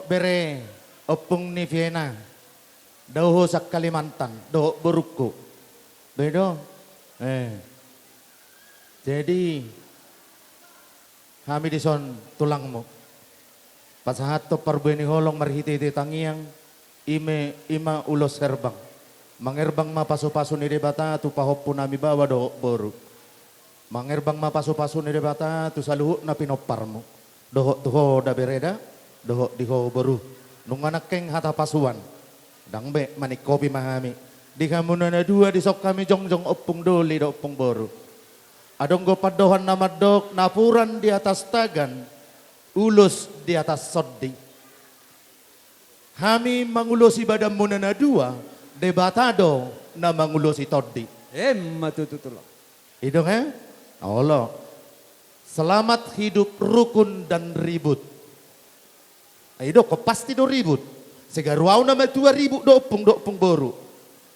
bere opung ni Vienna. Doho sa Kalimantan, doho Beruko. Bedo. Jadi kami dison tulang mo. Pasahat to parbeni holong marhiti tangiang ima ulos herbang. Mangerbang mapaso-paso ni debata tu pahoppo nami bawa do boru. Mangerbang mapaso-paso ni debata tu saluhut na pinopar mo. Doho tuho da bereda, doho diho boru. Nung anak keng hata pasuan. Dangbe manik kopi mahami. Di kamunan na dua di sok kami jongjong opung doli do opung boru. Adong go padohan na madok napuran di atas tagan, ulus di atas soddi. Kami mangulosi badam muna na dua, debatado na mangulosi toddi. Matututulo. Itu kan? Allah. Selamat hidup rukun dan ribut. Itu kok pasti do ribut. Segaruau nama 2000 do opung boru.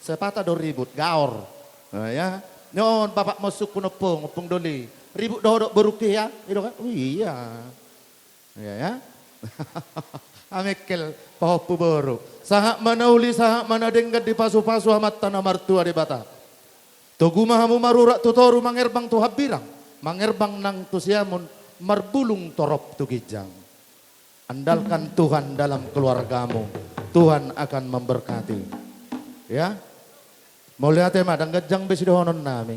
Sepata do ribut, gaor. Nah, ya. Nyon bapak masuk kunopong, opung doli. Ribut do beruki ya. Itu kan? Oh, iya. Ya. Amekel pahopu boru. Sahak mana uli sahak mana denggat di pasu-pasu amat tanah martua di bata. Togumahamu marurak tutoru mangerbang tu habirang. Mangerbang nang tu siamun marbulung torop tu gijang. Andalkan Tuhan dalam keluargamu. Tuhan akan memberkati. Ya. Mau lihat ya madang gajang besi dohonon nami.